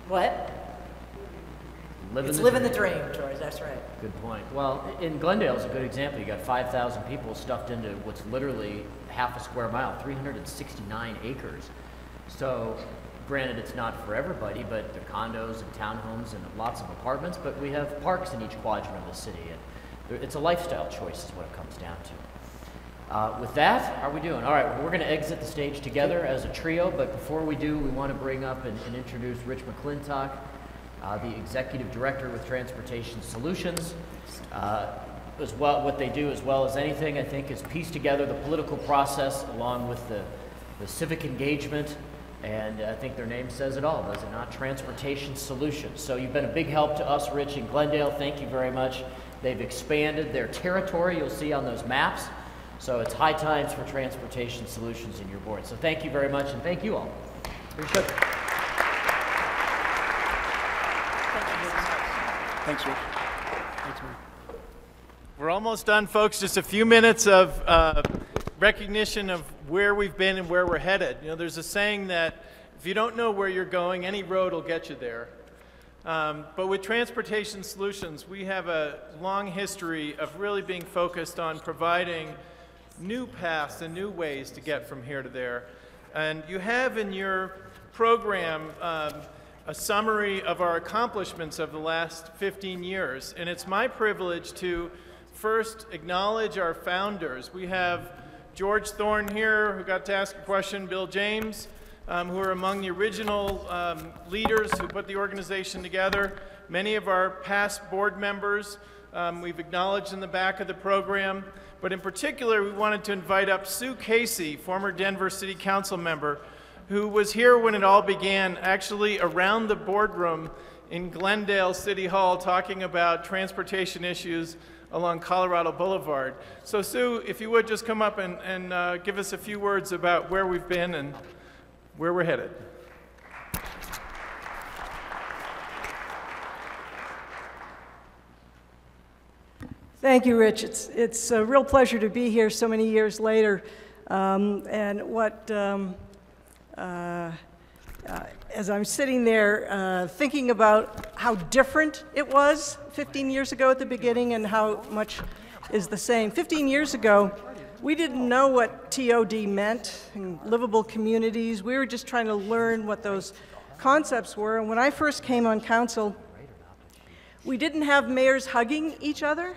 What? Living the dream, George, that's right. Good point. Well, in Glendale is a good example. You got 5,000 people stuffed into what's literally half a square mile, 369 acres. So, granted, it's not for everybody, but there are condos and townhomes and lots of apartments, but we have parks in each quadrant of the city, and it's a lifestyle choice is what it comes down to. With that, how are we doing? All right, we're going to exit the stage together as a trio, but before we do, we want to bring up and introduce Rich McClintock, the Executive Director with Transportation Solutions. As well, what they do as well as anything, I think, is piece together the political process along with the civic engagement, and I think their name says it all, does it not? Transportation Solutions. So you've been a big help to us, Rich, in Glendale. Thank you very much. They've expanded their territory, you'll see on those maps. So it's high times for Transportation Solutions in your board. So thank you very much, and thank you all. Appreciate it. Thanks, Rich. Thanks, man. We're almost done, folks. Just a few minutes of recognition of where we've been and where we're headed. You know, there's a saying that if you don't know where you're going, any road will get you there. But with Transportation Solutions, we have a long history of really being focused on providing new paths and new ways to get from here to there. And you have in your program a summary of our accomplishments of the last 15 years. And it's my privilege to first acknowledge our founders. We have George Thorne here, who got to ask a question, Bill James, who are among the original leaders who put the organization together. Many of our past board members we've acknowledged in the back of the program. But in particular, we wanted to invite up Sue Casey, former Denver City Council member, who was here when it all began, actually around the boardroom in Glendale City Hall talking about transportation issues along Colorado Boulevard. So Sue, if you would just come up and give us a few words about where we've been and where we're headed. Thank you, Rich. It's a real pleasure to be here so many years later. As I'm sitting there thinking about how different it was 15 years ago at the beginning and how much is the same. 15 years ago, we didn't know what TOD meant and livable communities. We were just trying to learn what those concepts were. And when I first came on council, we didn't have mayors hugging each other.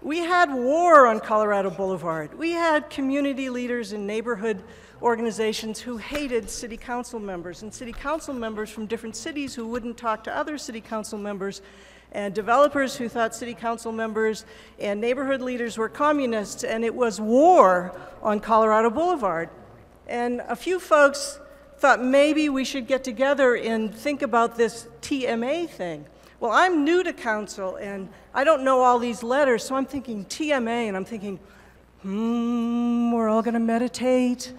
We had war on Colorado Boulevard. We had community leaders and neighborhood organizations who hated city council members, and city council members from different cities who wouldn't talk to other city council members, and developers who thought city council members and neighborhood leaders were communists, and it was war on Colorado Boulevard. And a few folks thought maybe we should get together and think about this TMA thing. Well, I'm new to council, and I don't know all these letters, so I'm thinking TMA, and I'm thinking, we're all going to meditate,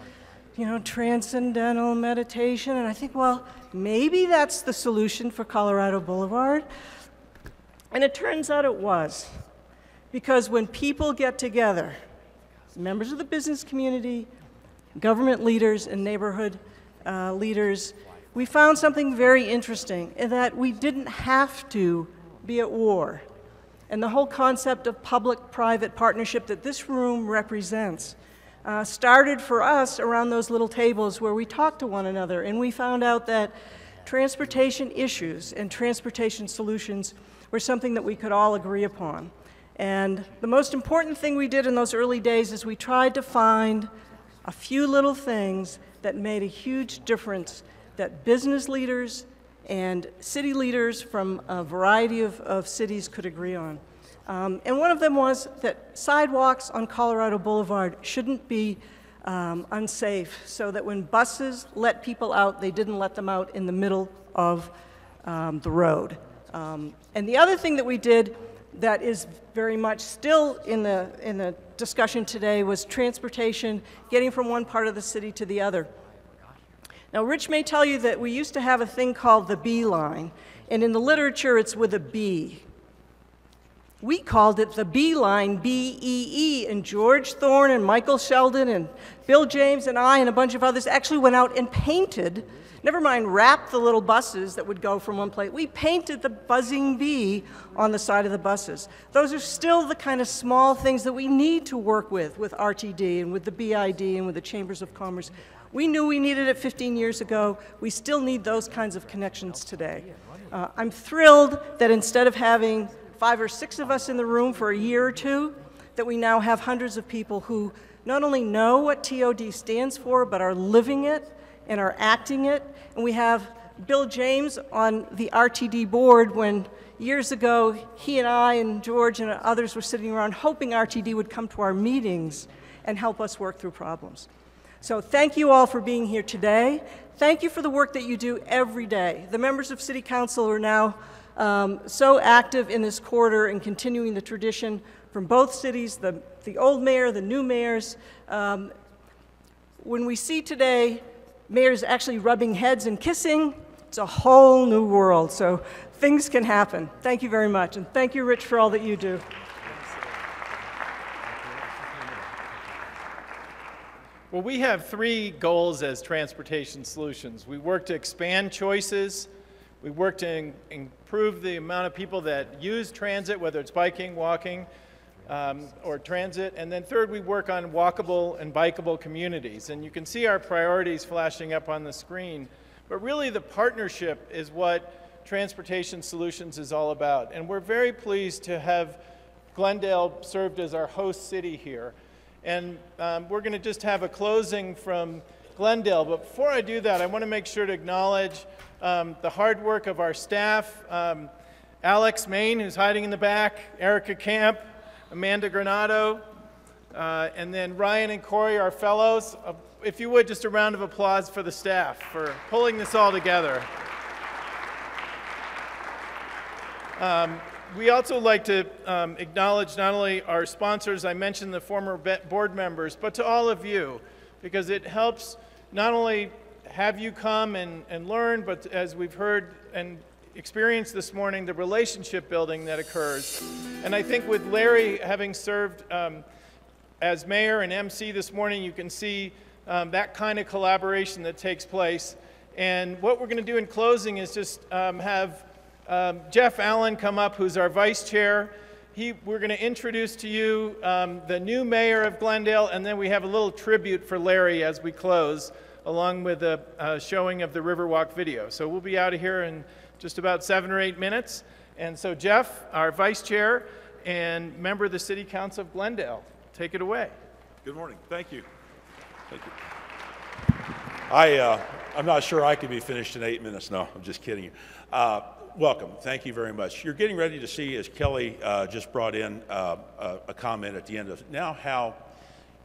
you know, transcendental meditation, and I think, well, maybe that's the solution for Colorado Boulevard. And it turns out it was, because when people get together, members of the business community, government leaders, and neighborhood leaders, we found something very interesting in that we didn't have to be at war. And the whole concept of public-private partnership that this room represents started for us around those little tables where we talked to one another, and we found out that transportation issues and transportation solutions were something that we could all agree upon. And the most important thing we did in those early days is we tried to find a few little things that made a huge difference that business leaders and city leaders from a variety of cities could agree on. And one of them was that sidewalks on Colorado Boulevard shouldn't be unsafe, so that when buses let people out, they didn't let them out in the middle of the road. And the other thing that we did that is very much still in the discussion today was transportation, getting from one part of the city to the other. Now, Rich may tell you that we used to have a thing called the B line, and in the literature it's with a B. We called it the B line, B-E-E, and George Thorne and Michael Sheldon and Bill James and I and a bunch of others actually went out and painted, never mind wrapped the little buses that would go from one place. We painted the buzzing bee on the side of the buses. Those are still the kind of small things that we need to work with RTD and with the BID and with the Chambers of Commerce. We knew we needed it 15 years ago. We still need those kinds of connections today. I'm thrilled that instead of having 5 or 6 of us in the room for a year or two, that we now have hundreds of people who not only know what TOD stands for, but are living it and are acting it. And we have Bill James on the RTD board when years ago he and I and George and others were sitting around hoping RTD would come to our meetings and help us work through problems. So thank you all for being here today. Thank you for the work that you do every day. The members of City Council are now so active in this quarter and continuing the tradition from both cities, the old mayor, the new mayors. When we see today mayors actually rubbing heads and kissing, it's a whole new world. So things can happen. Thank you very much. And thank you, Rich, for all that you do. Well, we have 3 goals as Transportation Solutions. We work to expand choices. We work to improve the amount of people that use transit, whether it's biking, walking, or transit. And then third, we work on walkable and bikeable communities. And you can see our priorities flashing up on the screen. But really, the partnership is what Transportation Solutions is all about. And we're very pleased to have Glendale served as our host city here. And we're going to just have a closing from Glendale. But before I do that, I want to make sure to acknowledge the hard work of our staff, Alex Main, who's hiding in the back, Erica Camp, Amanda Granado, and then Ryan and Corey, our fellows. If you would, just a round of applause for the staff for pulling this all together. We also like to acknowledge not only our sponsors, I mentioned the former board members, but to all of you, because it helps not only have you come and learn, but as we've heard and experienced this morning, the relationship building that occurs. And I think with Larry having served as mayor and MC this morning, you can see that kind of collaboration that takes place. And what we're going to do in closing is just have Jeff Allen come up, who's our vice chair. We're going to introduce to you the new mayor of Glendale, and then we have a little tribute for Larry as we close, along with a showing of the Riverwalk video. So we'll be out of here in just about 7 or 8 minutes. And so Jeff, our vice chair and member of the City Council of Glendale, take it away. Good morning. Thank you. Thank you. I'm not sure I can be finished in 8 minutes. No, I'm just kidding you. Welcome. Thank you very much. You're getting ready to see, as Kelly just brought in a comment at the end of now, how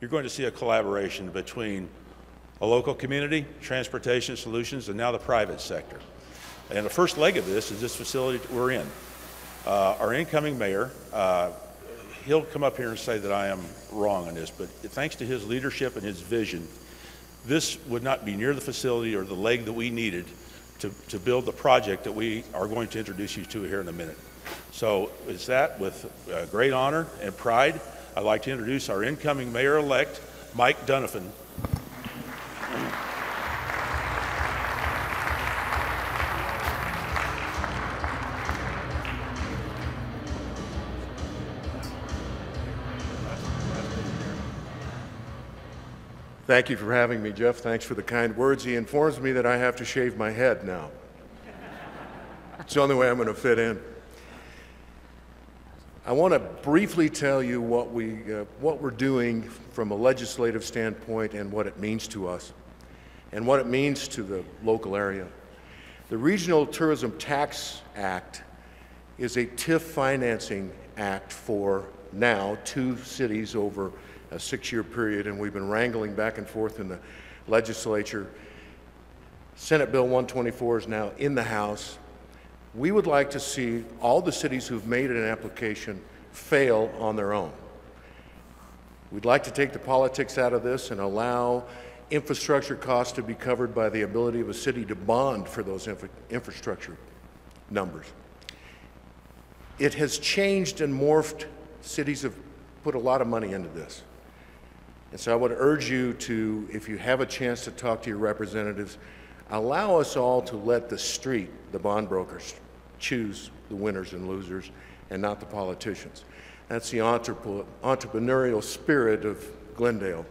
you're going to see a collaboration between a local community, Transportation Solutions, and now the private sector. And the first leg of this is this facility that we're in. Our incoming mayor, he'll come up here and say that I am wrong on this, but thanks to his leadership and his vision, this would not be near the facility or the leg that we needed to build the project that we are going to introduce you to here in a minute. So it's that with great honor and pride, I'd like to introduce our incoming mayor-elect, Mike Donovan. Thank you for having me, Jeff. Thanks for the kind words. He informs me that I have to shave my head now. It's the only way I'm going to fit in. I want to briefly tell you what we're doing from a legislative standpoint and what it means to us and what it means to the local area. The Regional Tourism Tax Act is a TIF financing act for now 2 cities over a 6-year period, and we've been wrangling back and forth in the legislature. Senate Bill 124 is now in the House. We would like to see all the cities who've made an application fail on their own. We'd like to take the politics out of this and allow infrastructure costs to be covered by the ability of a city to bond for those infrastructure numbers. It has changed and morphed. Cities have put a lot of money into this. And so I would urge you to, if you have a chance to talk to your representatives, allow us all to let the street, the bond brokers, choose the winners and losers and not the politicians. That's the entrepreneurial spirit of Glendale.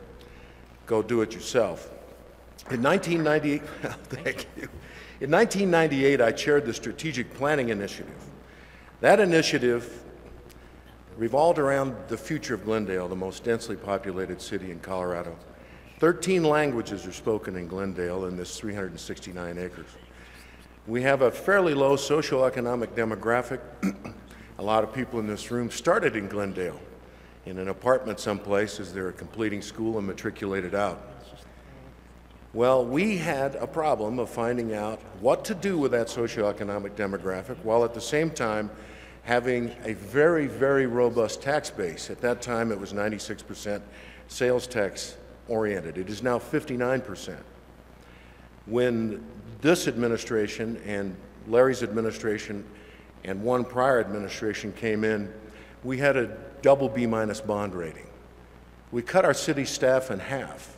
Go do it yourself. In 1998, thank you. In 1998, I chaired the Strategic Planning Initiative. That initiative revolved around the future of Glendale, the most densely populated city in Colorado. 13 languages are spoken in Glendale in this 369 acres. We have a fairly low socioeconomic demographic. A lot of people in this room started in Glendale, in an apartment someplace as they were completing school and matriculated out. Well, we had a problem of finding out what to do with that socioeconomic demographic while at the same time having a very, very robust tax base. At that time, it was 96% sales tax oriented. It is now 59%. When this administration and Larry's administration and one prior administration came in, we had a double B- bond rating. We cut our city staff in half.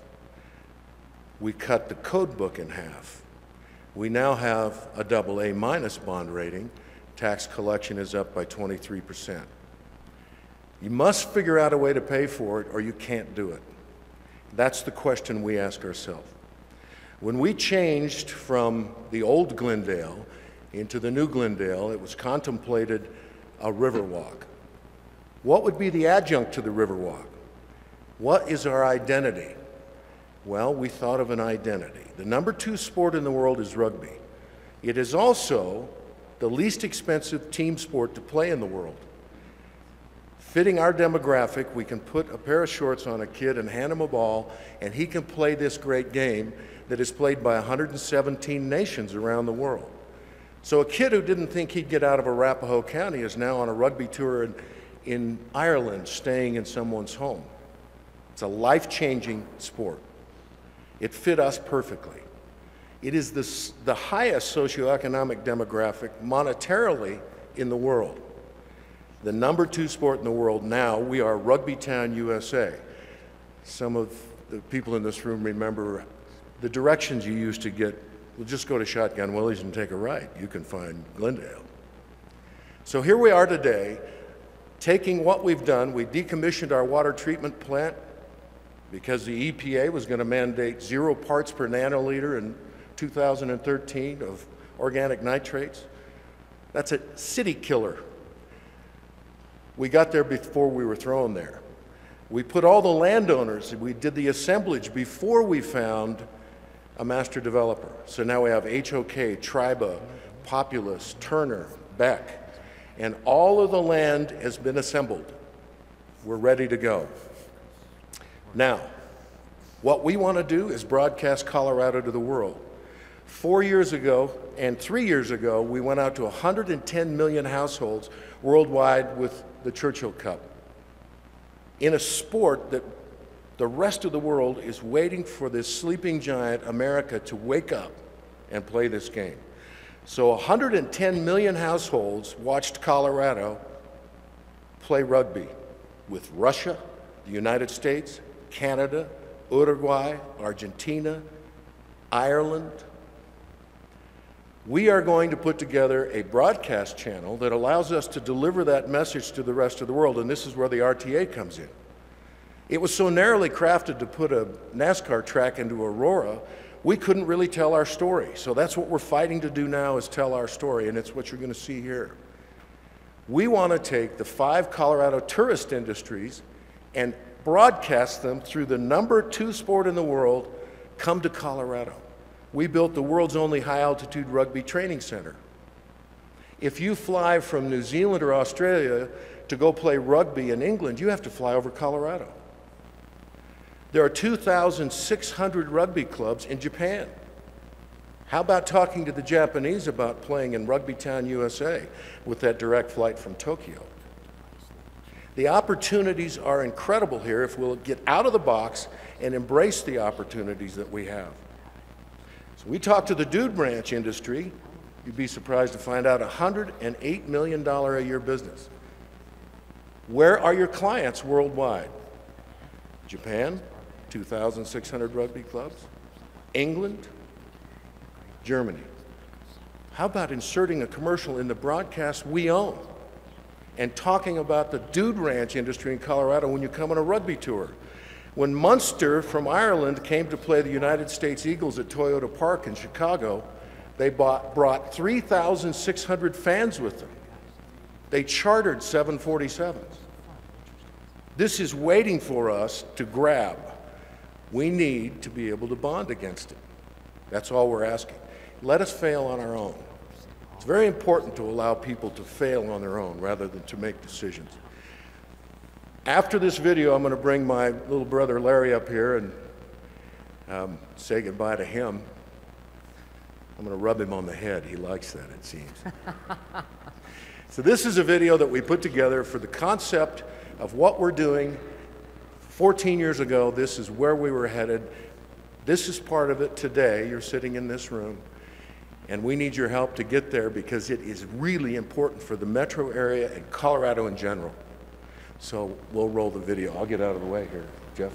We cut the code book in half. We now have a double A- bond rating. Tax collection is up by 23%. You must figure out a way to pay for it or you can't do it. That's the question we ask ourselves. When we changed from the old Glendale into the new Glendale, it was contemplated a Riverwalk. What would be the adjunct to the Riverwalk? What is our identity? Well, we thought of an identity. The #2 sport in the world is rugby. It is also the least expensive team sport to play in the world. Fitting our demographic, we can put a pair of shorts on a kid and hand him a ball, and he can play this great game that is played by 117 nations around the world. So a kid who didn't think he'd get out of Arapahoe County is now on a rugby tour in Ireland, staying in someone's home. It's a life-changing sport. It fit us perfectly. It is the highest socioeconomic demographic monetarily in the world. The #2 sport in the world now, we are Rugby Town, USA. Some of the people in this room remember the directions you used to get. Well, just go to Shotgun Willie's and take a right. You can find Glendale. So here we are today, taking what we've done. We decommissioned our water treatment plant because the EPA was going to mandate 0 parts per nanoliter in 2013 of organic nitrates. That's a city killer. We got there before we were thrown there. We put all the landowners, we did the assemblage before we found a master developer. So now we have HOK, Triba, Populous, Turner, Beck, and all of the land has been assembled. We're ready to go. Now, what we want to do is broadcast Colorado to the world. 4 years ago and 3 years ago, we went out to 110 million households worldwide with the Churchill Cup, in a sport that the rest of the world is waiting for this sleeping giant, America, to wake up and play this game. So 110 million households watched Colorado play rugby with Russia, the United States, Canada, Uruguay, Argentina, Ireland. We are going to put together a broadcast channel that allows us to deliver that message to the rest of the world, and this is where the RTA comes in. It was so narrowly crafted to put a NASCAR track into Aurora, we couldn't really tell our story. So that's what we're fighting to do now, is tell our story, and it's what you're going to see here. We want to take the 5 Colorado tourist industries and broadcast them through the #2 sport in the world, come to Colorado. We built the world's only high-altitude rugby training center. If you fly from New Zealand or Australia to go play rugby in England, you have to fly over Colorado. There are 2,600 rugby clubs in Japan. How about talking to the Japanese about playing in Rugby Town, USA, with that direct flight from Tokyo? The opportunities are incredible here if we'll get out of the box and embrace the opportunities that we have. So we talked to the dude ranch industry. You'd be surprised to find out $108 million a year business. Where are your clients worldwide? Japan, 2,600 rugby clubs. England, Germany. How about inserting a commercial in the broadcast we own and talking about the dude ranch industry in Colorado when you come on a rugby tour? When Munster from Ireland came to play the United States Eagles at Toyota Park in Chicago, they brought 3,600 fans with them. They chartered 747s. This is waiting for us to grab. We need to be able to bond against it. That's all we're asking. Let us fail on our own. It's very important to allow people to fail on their own rather than to make decisions. After this video, I'm going to bring my little brother Larry up here and say goodbye to him. I'm going to rub him on the head. He likes that, it seems. So this is a video that we put together for the concept of what we're doing. 14 years ago, this is where we were headed. This is part of it today. You're sitting in this room. And we need your help to get there because it is really important for the metro area and Colorado in general. So we'll roll the video. I'll get out of the way here, Jeff.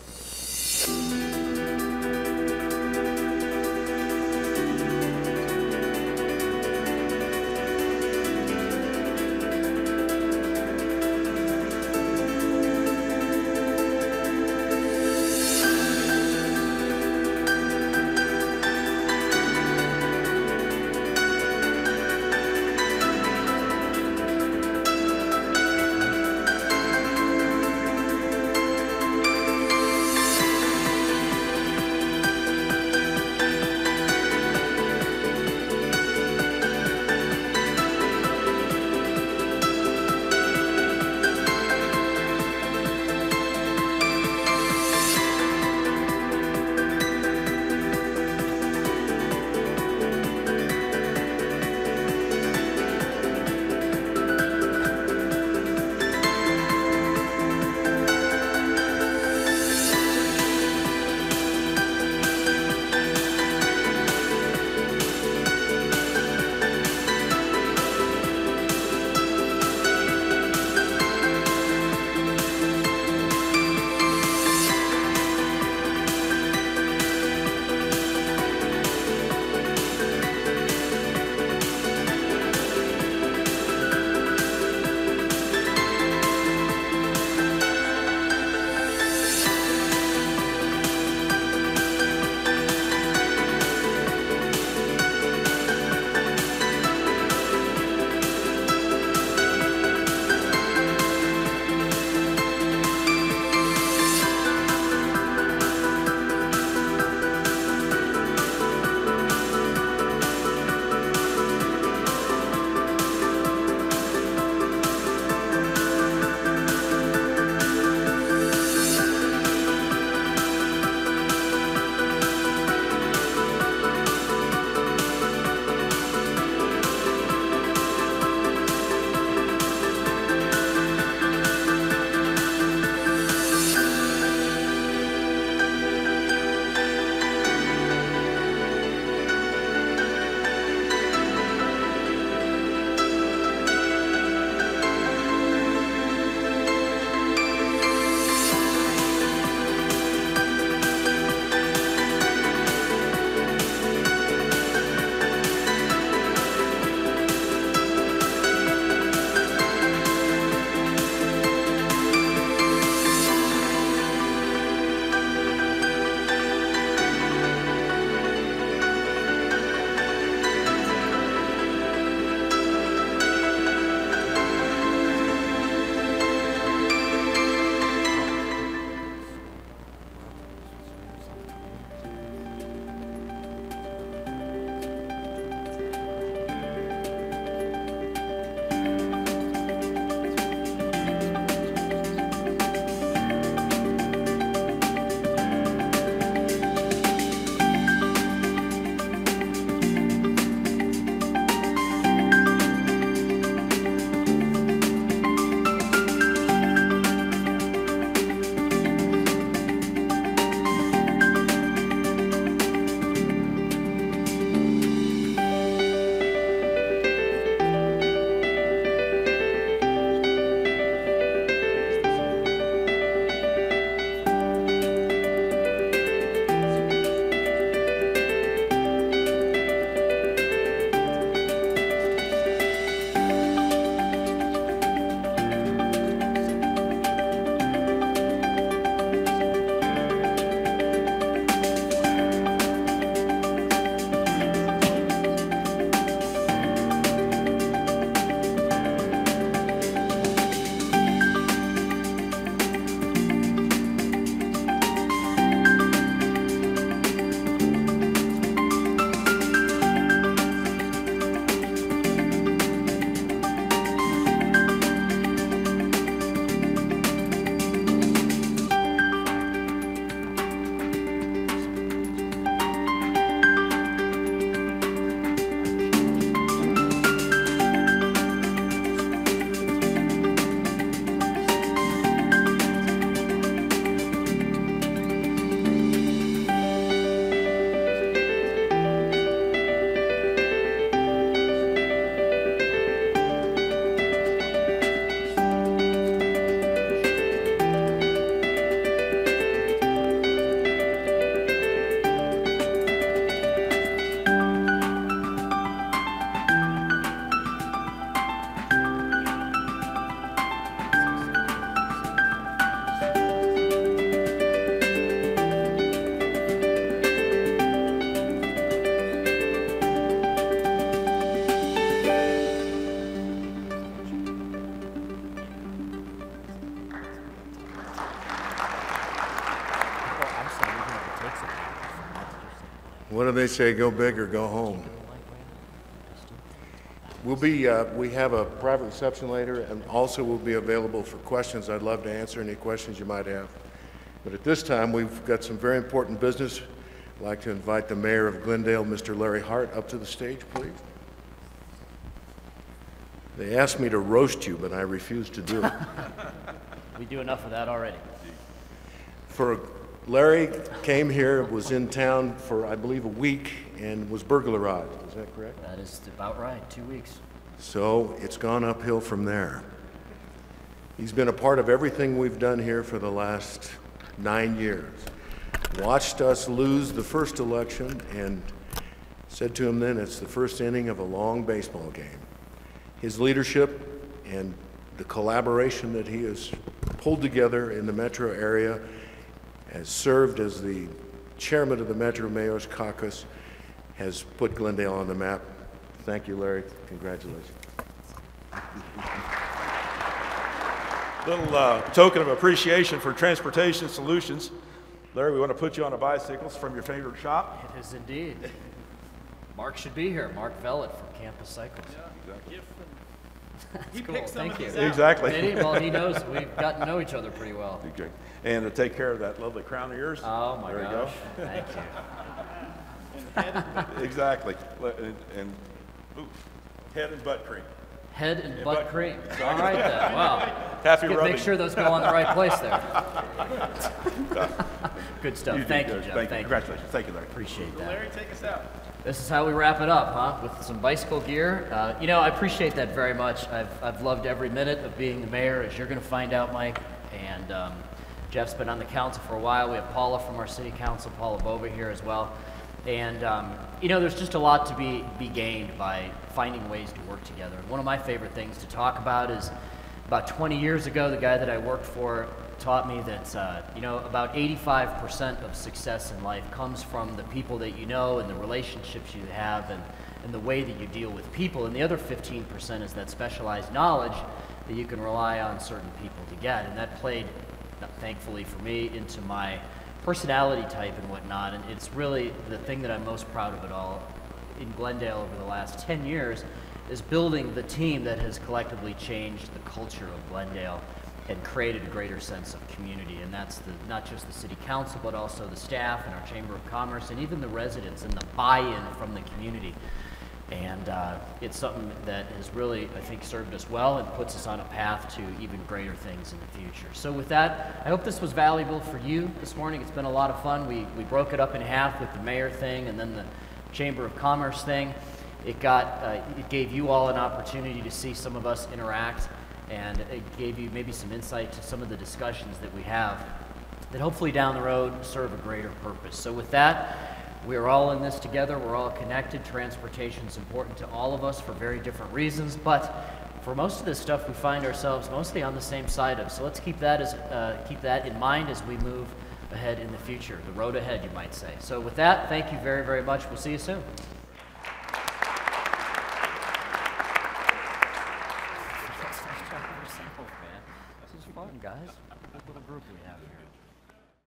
they say, go big or go home. We have a private reception later, and also we'll be available for questions. I'd love to answer any questions you might have. But at this time, we've got some very important business. I'd like to invite the mayor of Glendale, Mr. Larry Hart, up to the stage, please. They asked me to roast you, but I refused to do it. We do enough of that already. Larry came here, was in town for, I believe, a week, and was burglarized. Is that correct? That is about right, 2 weeks. So it's gone uphill from there. He's been a part of everything we've done here for the last 9 years. Watched us lose the first election and said to him then, it's the first inning of a long baseball game. His leadership and the collaboration that he has pulled together in the metro area, has served as the chairman of the Metro Mayor's Caucus, has put Glendale on the map. Thank you, Larry. Congratulations. Little token of appreciation for Transportation Solutions. Larry, we want to put you on a bicycle from your favorite shop. It is indeed. Mark should be here. Mark Vellet from Campus Cycles. Yeah, exactly. That's cool. Thank you. Exactly. Well, he knows we've gotten to know each other pretty well. Okay. And to take care of that lovely crown of yours. Oh my there gosh. You go. Thank you. Exactly. And ooh, head and butt cream. Head and butt cream. All right then. Wow. Happy rubbing. Make sure those go on the right place there. Good stuff. Thank you, Jeff. Thank you. Congratulations. Thank you, Larry. Appreciate that. Larry, take us out. This is how we wrap it up, huh? With some bicycle gear. I appreciate that very much. I've loved every minute of being the mayor, as you're going to find out, Mike. And Jeff's been on the council for a while. We have Paula from our city council, Paula Bova here as well. And there's just a lot to be gained by finding ways to work together. And one of my favorite things to talk about is about 20 years ago, the guy that I worked for taught me that about 85% of success in life comes from the people that you know and the relationships you have and the way that you deal with people. And the other 15% is that specialized knowledge that you can rely on certain people to get. And that played, thankfully for me, into my personality type and whatnot. And it's really the thing that I'm most proud of it all in Glendale over the last 10 years is building the team that has collectively changed the culture of Glendale and created a greater sense of community. And that's not just the city council, but also the staff and our Chamber of Commerce and even the residents and the buy-in from the community. And it's something that has really, I think, served us well and puts us on a path to even greater things in the future. So with that, I hope this was valuable for you this morning. It's been a lot of fun. We broke it up in half with the mayor thing and then the Chamber of Commerce thing. It gave you all an opportunity to see some of us interact, and it gave you maybe some insight to some of the discussions that we have that hopefully down the road serve a greater purpose. So with that, we're all in this together. We're all connected. Transportation is important to all of us for very different reasons, but for most of this stuff, we find ourselves mostly on the same side of. So let's keep that in mind as we move ahead in the future, the road ahead, you might say. So with that, thank you very, very much. We'll see you soon. This is fun, guys. Good little group we have here.